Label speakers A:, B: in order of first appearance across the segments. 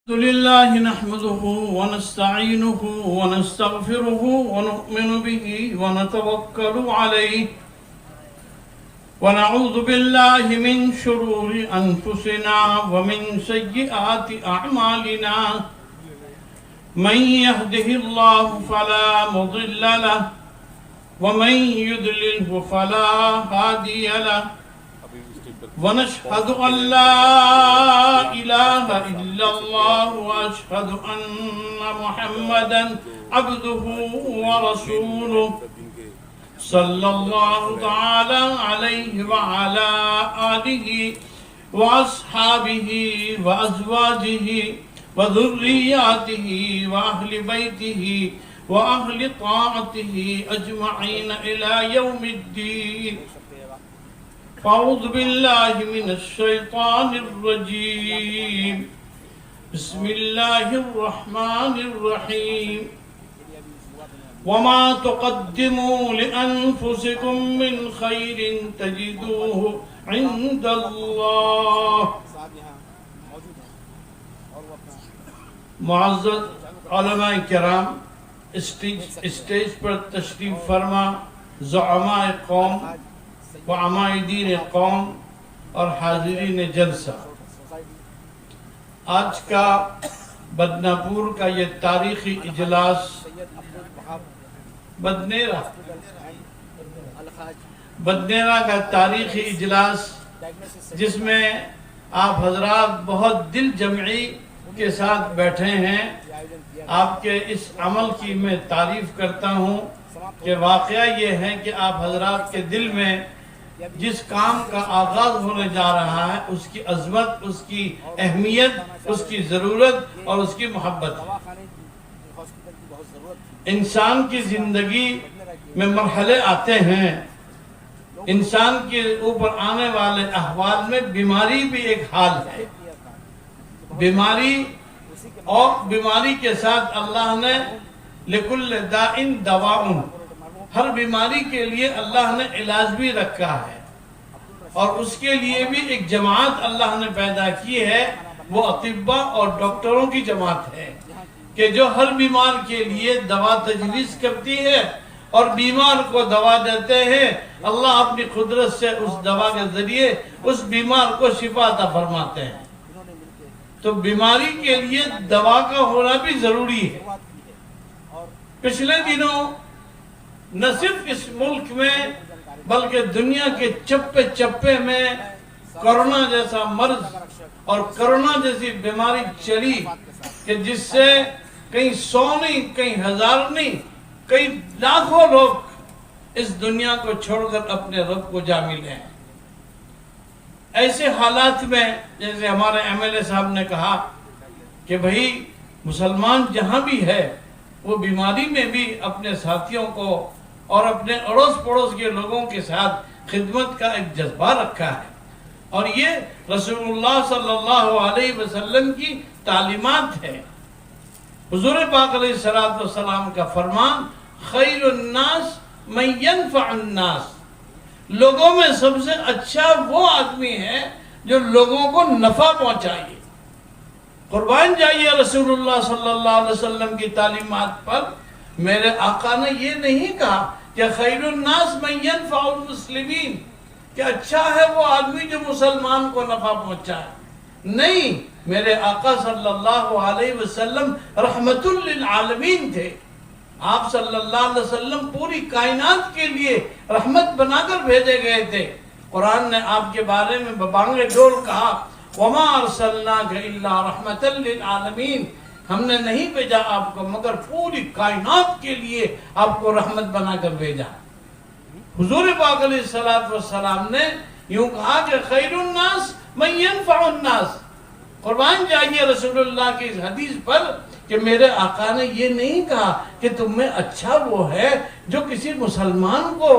A: الحمد لله نحمده ونستعينه ونستغفره ونؤمن به ونتوكل عليه ونعوذ بالله من شرور أنفسنا ومن سيئات أعمالنا من يهده الله فلا مضل له ومن يضلله فلا هادي له ونشهد أن لا إله إلا الله وأشهد أن محمدا عبده ورسوله صلى الله تعالى عليه وعلى آله وأصحابه وأزواجه وذرياته وأهل بيته وأهل طاعته أجمعين إلى يوم الدين. أعوذ بالله من الشيطان الرجيم. بسم الله الرحمن الرحيم. وما تقدموا لأنفسكم من خير تجدوه عند الله. معزز علماء کرام، اسٹیج پر تشریف فرما زعماء قوم وعمائدین قوم اور حاضرین جلسہ، آج کا بدناپور کا یہ تاریخی اجلاس بدنیرا کا تاریخی اجلاس، جس میں آپ حضرات بہت دل جمعی کے ساتھ بیٹھے ہیں، آپ کے اس عمل کی میں تعریف کرتا ہوں کہ واقعہ یہ ہے کہ آپ حضرات کے دل میں جس کام کا آغاز ہونے جا رہا ہے اس کی عظمت، اس کی اہمیت، اس کی ضرورت اور اس کی محبت ہے. انسان کی زندگی میں مرحلے آتے ہیں، انسان کے اوپر آنے والے احوال میں بیماری بھی ایک حال ہے. بیماری کے ساتھ اللہ نے لِكُلِّ دَاءٍ دَوَاءٌ، ہر بیماری کے لیے اللہ نے علاج بھی رکھا ہے، اور اس کے لیے بھی ایک جماعت اللہ نے پیدا کی ہے، وہ اطباء اور ڈاکٹروں کی جماعت ہے کہ جو ہر بیمار کے لیے دوا تجویز کرتی ہے اور بیمار کو دوا دیتے ہیں. اللہ اپنی قدرت سے اس دوا کے ذریعے اس بیمار کو شفا عطا فرماتے ہیں. تو بیماری کے لیے دوا کا ہونا بھی ضروری ہے. پچھلے دنوں نہ صرف اس ملک میں بلکہ دنیا کے چپے چپے میں کرونا جیسا مرض اور کرونا جیسی بیماری چلی کہ جس سے کئی سو نہیں، کئی ہزار نہیں، کئی لاکھوں لوگ اس دنیا کو چھوڑ کر اپنے رب کو جا ملے ہیں. ایسے حالات میں جیسے ہمارے ایم ایل اے صاحب نے کہا کہ بھئی مسلمان جہاں بھی ہے وہ بیماری میں بھی اپنے ساتھیوں کو اور اپنے اڑوس پڑوس کے لوگوں کے ساتھ خدمت کا ایک جذبہ رکھا ہے، اور یہ رسول اللہ صلی اللہ علیہ وسلم کی تعلیمات ہے. حضور پاک علیہ السلام کا فرمان خیر الناس من ينفع الناس، لوگوں میں سب سے اچھا وہ آدمی ہے جو لوگوں کو نفع پہنچائے. قربان جائیے رسول اللہ صلی اللہ علیہ وسلم کی تعلیمات پر. میرے آقا نے یہ نہیں کہا کہ خیر الناس من ينفع المسلمین، کہ اچھا ہے وہ آدمی جو مسلمان کو نفع پہنچائے. نہیں، میرے آقا صلی اللہ علیہ وسلم رحمت للعالمین تھے. آپ صلی اللہ علیہ وسلم پوری کائنات کے لیے رحمت بنا کر بھیجے گئے تھے. قرآن نے آپ کے بارے میں ببانگ ڈول کہا وَمَا أَرْسَلْنَاكَ إِلَّا رَحْمَةً لِلْعَالَمِينَ، ہم نے نہیں بھیجا آپ کو مگر پوری کائنات کے لیے آپ کو رحمت بنا کر بھیجا. حضور پاک علیہ السلام نے یوں کہا کہ خیر الناس من ينفع الناس. قربان جائیے رسول اللہ کی اس حدیث پر کہ میرے آقا نے یہ نہیں کہا کہ تم میں اچھا وہ ہے جو کسی مسلمان کو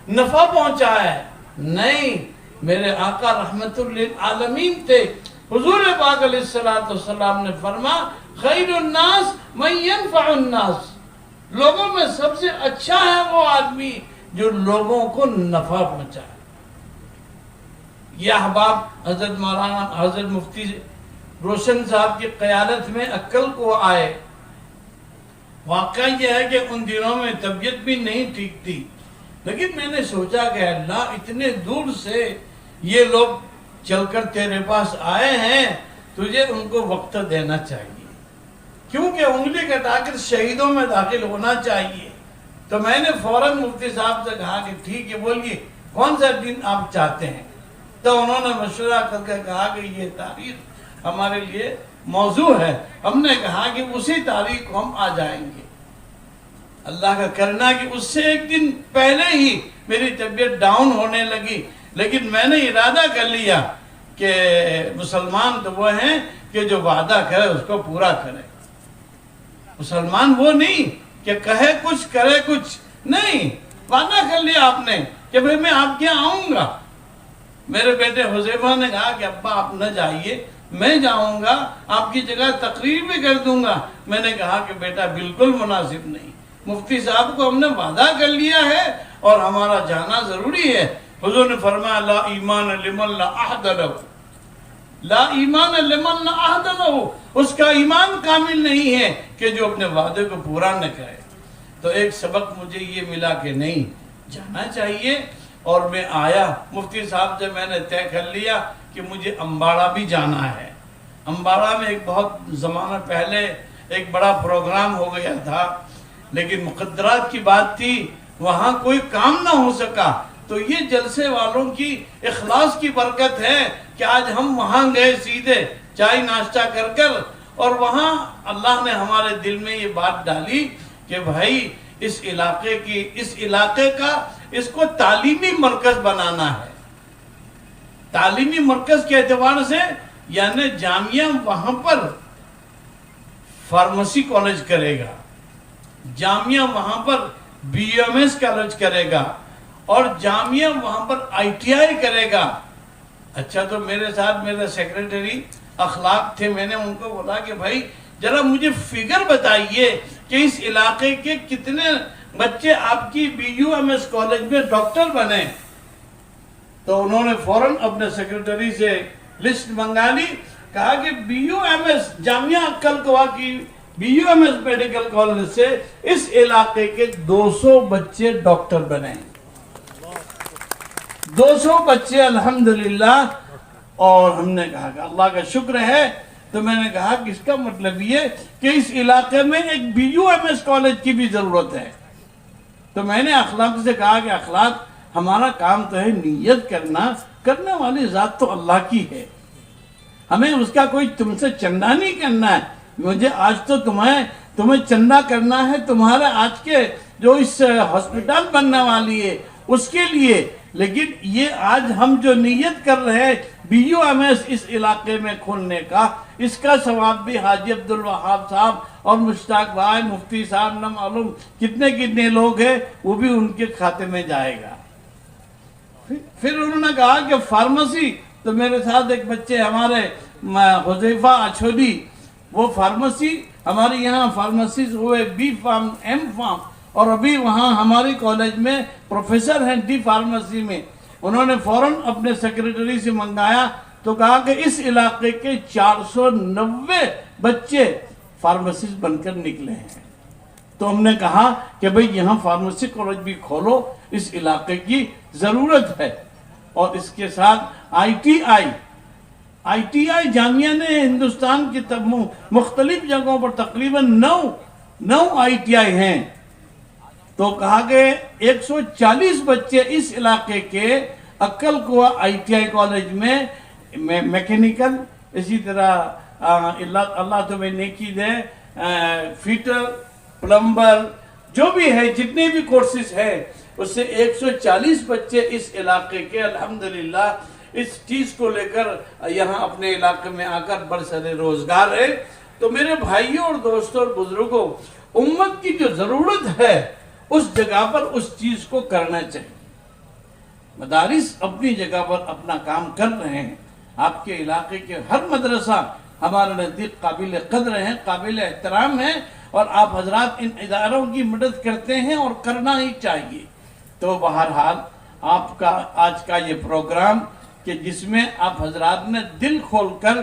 A: نفع پہنچائے. نہیں، میرے آقا رحمت للعالمین تھے. حضور پاک علیہ السلام نے فرما خیر الناس من ينفع الناس، لوگوں میں سب سے اچھا ہے وہ آدمی جو لوگوں کو نفع پہنچائے. یہ احباب حضرت مولانا حضرت مفتی روشن صاحب کی قیادت میں عقل کو آئے. واقعہ یہ ہے کہ ان دنوں میں طبیعت بھی نہیں ٹھیک تھی، لیکن میں نے سوچا کہ اللہ اتنے دور سے یہ لوگ چل کر تیرے پاس آئے ہیں، تجھے ان کو وقت دینا چاہیے، کیونکہ انگلی کٹا کر شہیدوں میں داخل ہونا چاہیے. تو میں نے فوراً مفتی صاحب سے کہا کہ ٹھیک ہے، بولیے کون سا دن آپ چاہتے ہیں. تو انہوں نے مشورہ کر کے کہا کہ یہ تاریخ ہمارے لیے موضوع ہے. ہم نے کہا کہ اسی تاریخ کو ہم آ جائیں گے. اللہ کا کرنا کہ اس سے ایک دن پہلے ہی میری طبیعت ڈاؤن ہونے لگی، لیکن میں نے ارادہ کر لیا کہ مسلمان تو وہ ہیں کہ جو وعدہ کرے اس کو پورا کرے. مسلمان وہ نہیں کہ کہے کچھ کرے کچھ نہیں. وعدہ کر لیا آپ نے کہ بھئی میں آپ کے یہاں آؤں گا. میرے بیٹے حذیفہ نے کہا کہ ابا آپ نہ جائیے، میں جاؤں گا، آپ کی جگہ تقریر بھی کر دوں گا. میں نے کہا کہ بیٹا بالکل مناسب نہیں، مفتی صاحب کو ہم نے وعدہ کر لیا ہے اور ہمارا جانا ضروری ہے. حضور نے فرمایا لا ایمان لمن لا عہد لہ، لا ایمان لمن لا عہد لہ، اس کا ایمان کامل نہیں ہے کہ جو اپنے وعدے کو پورا نہ کرے. تو ایک سبق مجھے یہ ملا کہ نہیں جانا چاہیے، اور میں آیا. مفتی صاحب سے میں نے طے کر لیا کہ مجھے امباڑہ بھی جانا ہے. امباڑہ میں ایک بہت زمانہ پہلے ایک بڑا پروگرام ہو گیا تھا، لیکن مقدرات کی بات تھی، وہاں کوئی کام نہ ہو سکا. تو یہ جلسے والوں کی اخلاص کی برکت ہے کہ آج ہم وہاں گئے سیدھے چائے ناشتہ کر کر، اور وہاں اللہ نے ہمارے دل میں یہ بات ڈالی کہ بھائی اس علاقے کا اس کو تعلیمی مرکز بنانا ہے. تعلیمی مرکز کے اعتبار سے یعنی جامعہ وہاں پر فارمیسی کالج کرے گا، جامعہ وہاں پر بی ایم ایس کالج کرے گا، اور جامعہ وہاں پر آئی ٹی آئی کرے گا. اچھا، تو میرے ساتھ میرے سیکریٹری اخلاق تھے. میں نے ان کو بولا کہ بھائی ذرا مجھے فگر بتائیے کہ اس علاقے کے کتنے بچے آپ کی B U M S college میں ڈاکٹر بنے. تو انہوں نے فوراً اپنے سیکریٹری سے لسٹ منگا لی. کہا کہ بی یو ایم ایس جامعہ عقل قوا کی B U M S medical college سے اس علاقے کے 200 بچے ڈاکٹر بنے. 200 بچے الحمدللہ. اور ہم نے کہا کہ اللہ کا شکر ہے. تو میں نے کہا کہ اس کا مطلب یہ کہ اس علاقے میں ایک B U M S college کی بھی ضرورت ہے. تو میں نے اخلاق سے کہا کہ اخلاق ہمارا کام تو ہے نیت کرنا، کرنے والی ذات تو اللہ کی ہے، ہمیں اس کا کوئی تم سے چندہ نہیں کرنا ہے. مجھے آج تو تمہیں چندہ کرنا ہے تمہارے آج کے جو اس ہاسپٹل بننے والی ہے اس کے لیے. لیکن یہ آج ہم جو نیت کر رہے ہیں بی یو ایم ایس اس علاقے میں کھولنے کا، اس کا ثواب بھی حاجی عبدالوہاب صاحب اور مشتاق بھائی مفتی صاحب نہ معلوم کتنے لوگ ہیں وہ بھی ان کے کھاتے میں جائے گا. پھر انہوں نے کہا کہ فارمیسی. تو میرے ساتھ ایک بچے ہمارے حذیفہ اچھولی، وہ فارمیسی ہمارے یہاں فارمیسیز ہوئے بی فارم ایم فارم، اور ابھی وہاں ہماری کالج میں پروفیسر ہیں ڈی فارمیسی میں. انہوں نے فوراً اپنے سیکریٹری سے منگایا تو کہا کہ اس علاقے کے 490 بچے فارمیسسٹ بن کر نکلے ہیں. تو ہم نے کہا کہ بھئی یہاں فارمیسی کالج بھی کھولو، اس علاقے کی ضرورت ہے. اور اس کے ساتھ آئی ٹی آئی جامعہ نے ہندوستان کی مختلف جگہوں پر تقریباً 9 آئی ٹی آئی ہیں. تو کہا کہ 140 بچے اس علاقے کے عقل قوا آئی ٹی آئی کالج میں میکینیکل، اسی طرح اللہ تمہیں نیکی دے، فیٹر، پلمبر، جو بھی ہے جتنے بھی کورسز ہیں اس سے 140 بچے اس علاقے کے الحمدللہ اس چیز کو لے کر یہاں اپنے علاقے میں آ کر برسر روزگار ہے. تو میرے بھائیوں اور دوستوں اور بزرگوں، امت کی جو ضرورت ہے اس جگہ پر اس چیز کو کرنا چاہیے. مدارس اپنی جگہ پر اپنا کام کر رہے ہیں. آپ کے علاقے کے ہر مدرسہ ہمارے نزدیک قابل قدر ہیں، قابل احترام ہیں، اور آپ حضرات ان اداروں کی مدد کرتے ہیں اور کرنا ہی چاہیے. تو بہرحال آپ کا آج کا یہ پروگرام کہ جس میں آپ حضرات نے دل کھول کر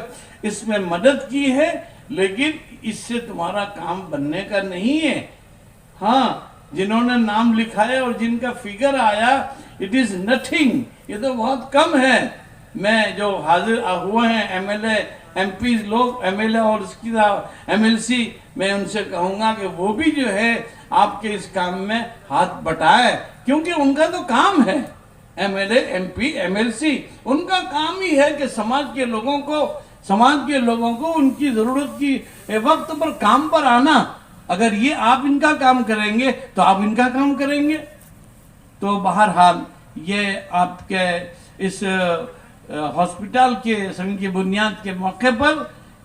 A: اس میں مدد کی ہے، لیکن اس سے تمہارا کام بننے کا نہیں ہے۔ ہاں، جنہوں نے نام لکھا ہے اور جن کا فگر آیا، اٹ از نتھنگ، یہ تو بہت کم ہے۔ میں جو حاضر ہوئے ہیں M L A M P لوگ، ایم ایل اے اور اس کی ایم ایل سی، میں ان سے کہوں گا کہ وہ بھی جو ہے آپ کے اس کام میں ہاتھ بٹائے، کیونکہ ان کا تو کام ہے، M L A M P M L C, ان کا کام ہی ہے کہ سماج کے لوگوں کو ان کی ضرورت کی وقت پر کام پر آنا۔ اگر یہ آپ ان کا کام کریں گے تو آپ ان کا کام کریں گے۔ تو بہرحال یہ آپ کے اس ہاسپٹل کے سنگ کی بنیاد کے موقع پر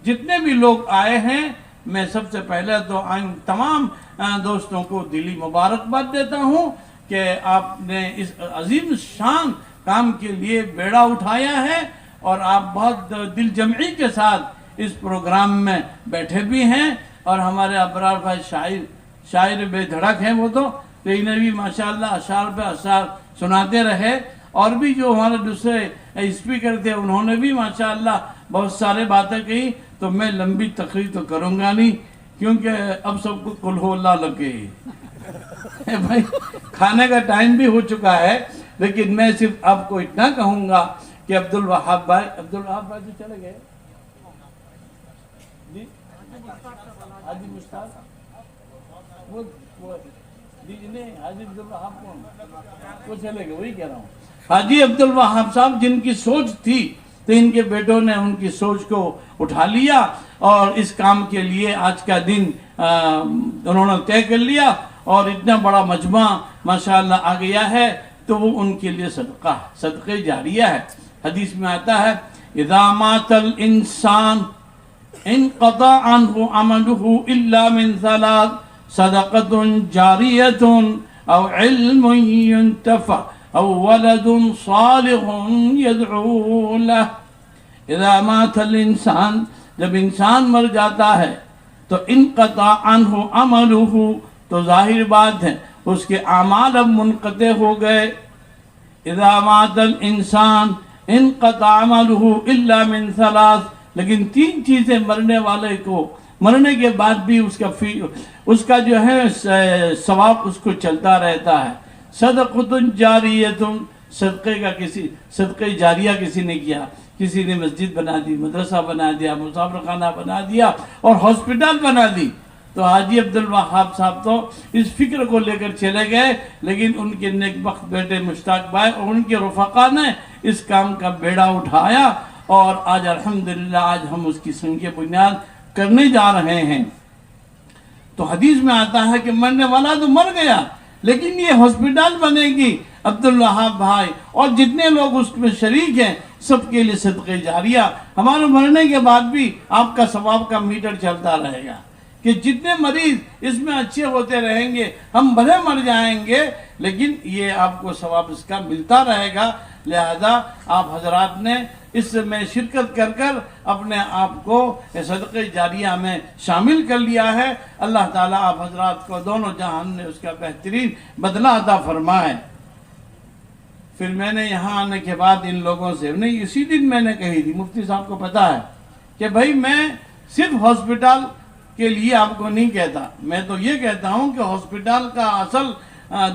A: جتنے بھی لوگ آئے ہیں، میں سب سے پہلے تو تمام دوستوں کو دلی مبارکباد دیتا ہوں کہ آپ نے اس عظیم شان کام کے لیے بیڑا اٹھایا ہے، اور آپ بہت دل جمعی کے ساتھ اس پروگرام میں بیٹھے بھی ہیں۔ اور ہمارے ابرار بھائی شاعر بے دھڑک ہیں، وہ تو انہیں بھی ماشاءاللہ اشعار پہ اشعار سناتے رہے، اور بھی جو ہمارے دوسرے اسپیکر تھے انہوں نے بھی ماشاءاللہ بہت سارے باتیں کہی۔ تو میں لمبی تقریر تو کروں گا نہیں، کیونکہ اب سب کو قل ہو اللہ لگے بھائی، کھانے کا ٹائم بھی ہو چکا ہے۔ لیکن میں صرف آپ کو اتنا کہوں گا کہ عبدالوہاب بھائی تو چلے گئے جی، حاجی مشتاق حاجی عبدالوہاب کون، وہ چلے گئے، وہی کہہ رہا ہوں۔ حاجی عبدالوہاب صاحب جن کی سوچ تھی، تو ان کے بیٹوں نے ان کی سوچ کو اٹھا لیا، اور اس کام کے لیے آج کا دن انہوں نے طے کر لیا، اور اتنا بڑا مجمع ماشاءاللہ آ گیا ہے، تو وہ ان کے لیے صدقہ جاریہ ہے۔ حدیث میں آتا ہے اذا مات الانسان انقطع عنه عمله الا من ثلاث صدقة جاریة او علم ينتفع او ولد صالح يدعو له۔ اذا مات الانسان، جب انسان مر جاتا ہے تو انقطع عنه عمله، تو ظاہر بات ہے اس کے اعمال اب منقطع ہو گئے۔ اذا مات الانسان انقطع عمله الا من ثلاث، لیکن تین چیزیں مرنے والے کو مرنے کے بعد بھی اس کا جو ہے ثواب اس کو چلتا رہتا ہے۔ صدقۃ جاریۃ، صدقہ جاریہ کسی نے کیا، کسی نے مسجد بنا دی، مدرسہ بنا دیا، مسافر خانہ بنا دیا، اور ہاسپٹل بنا دی۔ تو حاجی عبدالوہاب صاحب تو اس فکر کو لے کر چلے گئے، لیکن ان کے نیک بخت بیٹے مشتاق بھائی اور ان کے رفقا نے اس کام کا بیڑا اٹھایا، اور آج الحمدللہ آج ہم اس کی سنگ بنیاد کرنے جا رہے ہیں۔ تو حدیث میں آتا ہے کہ مرنے والا تو مر گیا، لیکن یہ ہاسپٹل بنے گی، عبدالوہاب بھائی اور جتنے لوگ اس میں شریک ہیں سب کے لیے صدقہ جاریہ، ہمارے مرنے کے بعد بھی آپ کا ثواب کا میٹر چلتا رہے گا، کہ جتنے مریض اس میں اچھے ہوتے رہیں گے، ہم بھلے مر جائیں گے لیکن یہ آپ کو ثواب اس کا ملتا رہے گا۔ لہذا آپ حضرات نے اس میں شرکت کر کر اپنے آپ کو صدقہ جاریہ میں شامل کر لیا ہے۔ اللہ تعالیٰ آپ حضرات کو دونوں جہان نے اس کا بہترین بدلہ عطا فرمائے۔ پھر میں نے یہاں آنے کے بعد ان لوگوں سے نہیں، اسی دن میں نے کہی تھی، مفتی صاحب کو پتا ہے کہ بھائی میں صرف ہاسپٹل کے لیے آپ کو نہیں کہتا، میں تو یہ کہتا ہوں کہ ہاسپٹل کا اصل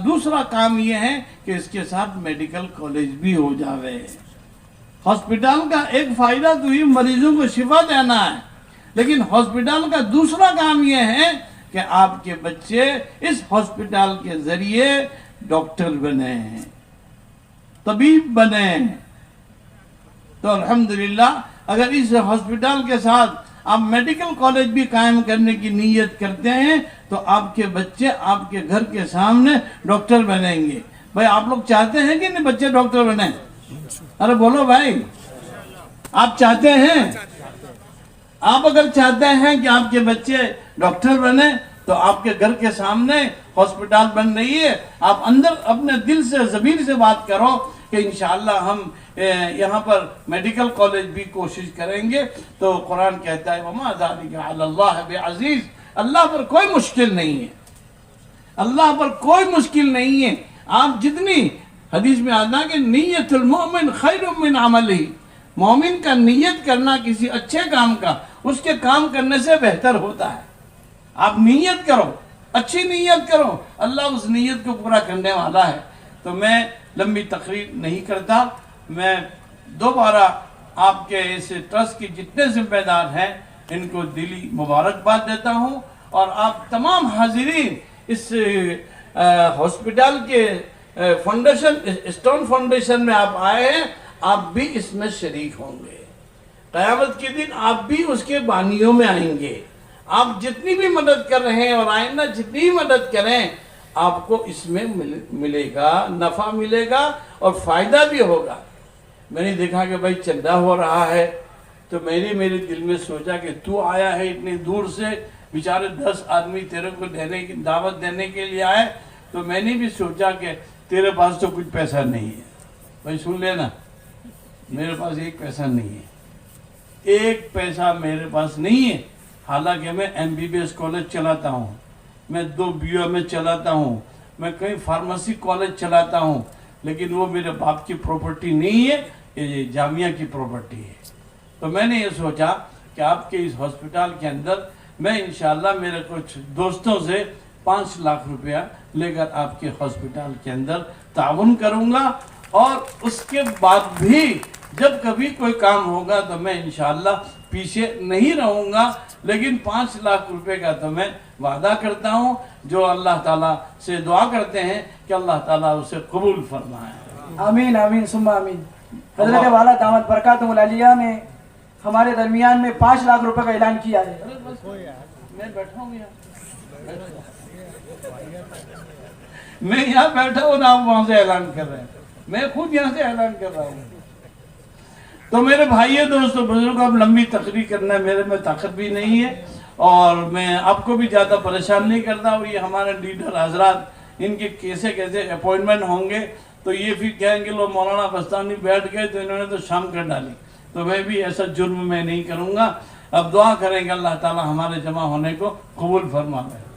A: دوسرا کام یہ ہے کہ اس کے ساتھ میڈیکل کالج بھی ہو جاوے۔ ہاسپٹل کا ایک فائدہ تو یہ مریضوں کو شفا دینا ہے، لیکن ہاسپٹل کا دوسرا کام یہ ہے کہ آپ کے بچے اس ہاسپٹل کے ذریعے ڈاکٹر بنے ہیں، طبیب بنے ہیں۔ تو الحمدللہ اگر اس ہاسپٹل کے ساتھ آپ میڈیکل کالج بھی قائم کرنے کی نیت کرتے ہیں تو آپ کے بچے آپ کے گھر کے سامنے ڈاکٹر بنیں گے۔ بھائی آپ لوگ چاہتے ہیں کہ نہیں بچے ڈاکٹر بنیں؟ ارے بولو بھائی، آپ چاہتے ہیں؟ آپ اگر چاہتے ہیں کہ آپ کے بچے ڈاکٹر بنے تو آپ کے گھر کے سامنے ہاسپٹل بن رہی ہے، آپ اندر اپنے دل سے ضمیر سے بات کرو کہ انشاءاللہ ہم یہاں پر میڈیکل کالج بھی کوشش کریں گے۔ تو قرآن کہتا ہے وَمَا ذَلِكَ عَلَى اللَّهِ بِعَزِيزٍ، اللہ پر کوئی مشکل نہیں ہے، اللہ پر کوئی مشکل نہیں ہے۔ آپ جتنی حدیث میں آتا کہ نیت المؤمن خیر من عملی، مومن کا نیت کرنا کسی اچھے کام کا اس کے کام کرنے سے بہتر ہوتا ہے۔ آپ نیت کرو، اچھی نیت کرو، اللہ اس نیت کو پورا کرنے والا ہے۔ تو میں لمبی تقریر نہیں کرتا، میں دوبارہ آپ کے اس ٹرسٹ کی جتنے ذمہ دار ہیں ان کو دلی مبارکباد دیتا ہوں، اور آپ تمام حاضرین اس ہاسپٹل کے فاؤنڈیشن اسٹون فاؤنڈیشن میں آپ آئے ہیں، آپ بھی اس میں شریک ہوں گے۔ قیامت کے دن آپ بھی اس کے بانیوں میں آئیں گے۔ آپ جتنی بھی مدد کر رہے ہیں اور آئندہ جتنی بھی مدد کریں، آپ کو اس میں ملے گا، نفع ملے گا اور فائدہ بھی ہوگا۔ میں نے دیکھا کہ بھائی چندہ ہو رہا ہے، تو میرے دل میں سوچا کہ تو آیا ہے اتنی دور سے، بیچارے 10 آدمی تیرے کو دعوت دینے کے لیے آئے، تو میں نے بھی سوچا کہ تیرے پاس تو کچھ پیسہ نہیں ہے۔ بھائی سن لینا، میرے پاس ایک پیسہ نہیں ہے، ایک پیسہ میرے پاس نہیں ہے، حالانکہ میں MBBS کالج چلاتا ہوں، میں 2 BOM چلاتا ہوں، میں کئی فارمیسی کالج چلاتا ہوں، لیکن وہ میرے باپ کی پراپرٹی نہیں ہے، یہ جامعہ کی پراپرٹی ہے۔ تو میں نے یہ سوچا کہ آپ کے اس ہاسپٹل کے اندر میں انشاءاللہ میرے کچھ دوستوں سے 5 لاکھ روپیہ لے کر آپ کے ہاسپٹل کے اندر تعاون کروں گا، اور اس کے بعد بھی جب کبھی کوئی کام ہوگا تو میں انشاءاللہ پیچھے نہیں رہوں گا، لیکن 5 لاکھ روپے کا تو میں وعدہ کرتا ہوں، جو اللہ تعالیٰ سے دعا کرتے ہیں کہ اللہ تعالیٰ اسے قبول فرمائے۔
B: آمین آمین ثم آمین۔ حضرت والا دامت برکاتہ العالیہ نے ہمارے درمیان میں 5 لاکھ روپے کا اعلان کیا ہے۔
A: میں بیٹھا ہوں میں یہاں بیٹھا ہوں نا، آپ وہاں سے اعلان کر رہے ہیں، میں خود یہاں سے اعلان کر رہا ہوں۔ تو میرے بھائیوں دوستوں بزرگوں، اب لمبی تقریر کرنا میرے میں طاقت بھی نہیں ہے، اور میں آپ کو بھی زیادہ پریشان نہیں کرتا، اور یہ ہمارے لیڈر حضرات ان کے کیسے اپوائنٹمنٹ ہوں گے، تو یہ پھر کہیں گے لو مولانا بستانی بیٹھ گئے تو انہوں نے تو شام کر ڈالی، تو میں بھی ایسا جرم میں نہیں کروں گا۔ اب دعا کریں گے اللہ تعالی ہمارے جمع ہونے کو قبول فرمائے۔